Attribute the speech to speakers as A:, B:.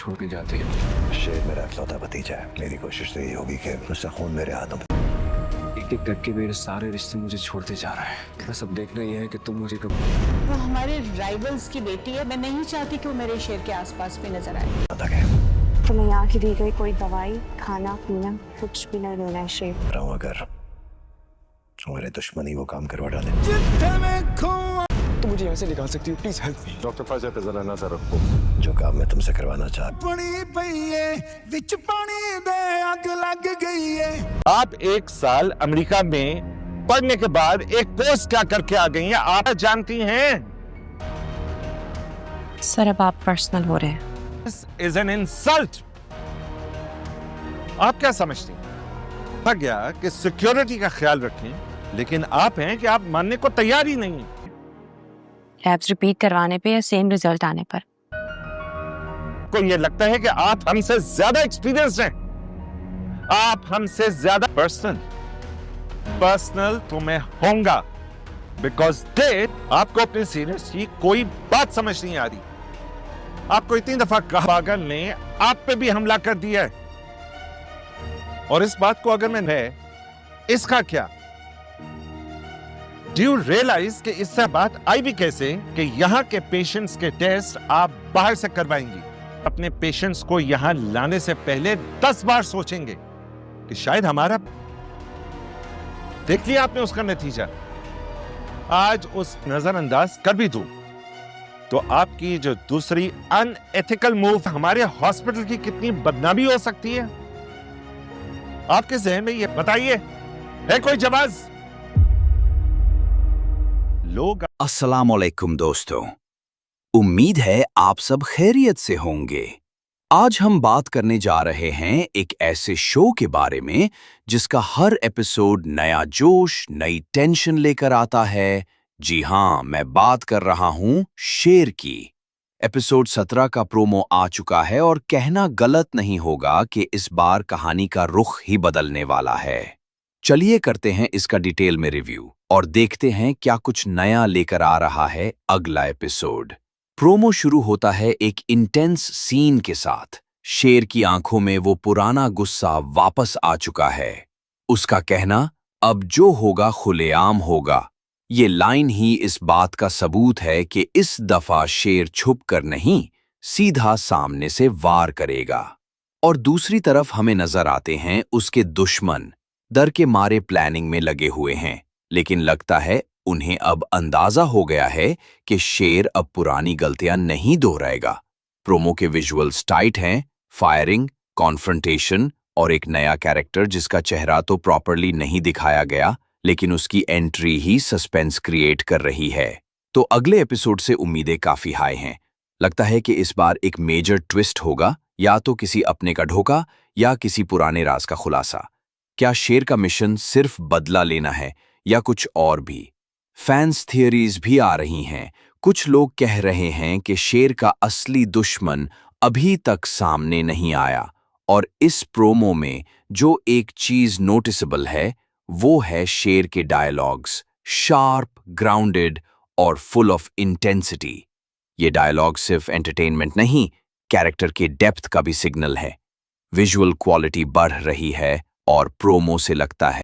A: छोड़ के जाती है।
B: शेर मेरा इकलौता भतीजा है। मेरी कोशिश तो यही होगी कि उसका खून मेरे हाथों में।
A: एक एक करके मेरे सारे रिश्ते मुझे छोड़ते जा रहे हैं। बस अब देखना यह है कि तुम मुझे कब।
C: वो हमारे राइवल्स की बेटी है। मैं नहीं चाहती कि वो मेरे शेर के आसपास भी नजर आए।
D: तुम्हें यहाँ की दी गई कोई दवाई, खाना पीना कुछ भी नहीं लेना है शेर।
B: अगर जो मेरे दुश्मनी वो काम करवा डाले
A: तो मुझे यहाँ से निकाल सकती हो? Please help me.
B: Doctor Faisal पे जरा नजर रखो। जो काम मैं तुमसे करवाना चाहता
E: आप 1 साल अमेरिका में पढ़ने के बाद एक पोस्ट क्या करके आ गई हैं, आप जानती हैं?
D: सर अब आप पर्सनल हो रहे हैं।
E: This is an insult. आप क्या समझती हैं? कहा गया कि सिक्योरिटी का ख्याल रखें, लेकिन आप हैं कि आप मानने को तैयार ही नहीं हैं।
D: लैब्स रिपीट करवाने पे या सेम रिजल्ट आने पर?
E: को ये लगता है कि आप हमसे ज्यादा एक्सपीरियंस्ड हैं, आप हमसे ज्यादा पर्सनल तो मैं होऊंगा, बिकॉज दे आपको अपने सीनियर्स की कोई बात समझ नहीं आ रही। आपको इतनी दफा कहा, पागल ने आप पे भी हमला कर दिया है, और इस बात को अगर मैं है, इसका क्या? डू यू रियलाइज कि इससे बात आई भी कैसे कि यहाँ के पेशेंट्स के टेस्ट आप बाहर से करवाएंगी? अपने पेशेंट्स को यहाँ लाने से पहले 10 बार सोचेंगे कि शायद हमारा। देख लिया आपने उसका नतीजा। आज उस नजरअंदाज कर भी दूं तो आपकी जो दूसरी अनएथिकल मूव हमारे हॉस्पिटल की कितनी बदनामी हो सकती है, आपके ज़हन में ये बताइए, है कोई जवाब? लोग।
F: अस्सलामुअलैकुम दोस्तों, उम्मीद है आप सब खैरियत से होंगे। आज हम बात करने जा रहे हैं एक ऐसे शो के बारे में जिसका हर एपिसोड नया जोश, नई टेंशन लेकर आता है। जी हाँ, मैं बात कर रहा हूँ शेर की। एपिसोड 17 का प्रोमो आ चुका है और कहना गलत नहीं होगा कि इस बार कहानी का रुख ही बदलने वाला है। चलिए करते हैं इसका डिटेल में रिव्यू और देखते हैं क्या कुछ नया लेकर आ रहा है अगला एपिसोड। प्रोमो शुरू होता है एक इंटेंस सीन के साथ। शेर की आंखों में वो पुराना गुस्सा वापस आ चुका है। उसका कहना, अब जो होगा खुलेआम होगा। ये लाइन ही इस बात का सबूत है कि इस दफा शेर छुप कर नहीं, सीधा सामने से वार करेगा। और दूसरी तरफ हमें नजर आते हैं उसके दुश्मन डर के मारे प्लानिंग में लगे हुए हैं, लेकिन लगता है उन्हें अब अंदाजा हो गया है कि शेर अब पुरानी गलतियां नहीं दोहराएगा। प्रोमो के विजुअल्स टाइट हैं, फायरिंग, कॉन्फ्रंटेशन और एक नया कैरेक्टर जिसका चेहरा तो प्रॉपरली नहीं दिखाया गया, लेकिन उसकी एंट्री ही सस्पेंस क्रिएट कर रही है। तो अगले एपिसोड से उम्मीदें काफी हाई हैं। लगता है कि इस बार एक मेजर ट्विस्ट होगा, या तो किसी अपने का धोखा या किसी पुराने राज का खुलासा। क्या शेर का मिशन सिर्फ बदला लेना है या कुछ और भी? फैंस थियरीज भी आ रही हैं। कुछ लोग कह रहे हैं कि शेर का असली दुश्मन अभी तक सामने नहीं आया, और इस प्रोमो में जो एक चीज नोटिसेबल है वो है शेर के डायलॉग्स, शार्प, ग्राउंडेड और फुल ऑफ इंटेंसिटी। ये डायलॉग सिर्फ एंटरटेनमेंट नहीं, कैरेक्टर के डेप्थ का भी सिग्नल है। विजुअल क्वालिटी बढ़ रही है और प्रोमो से लगता है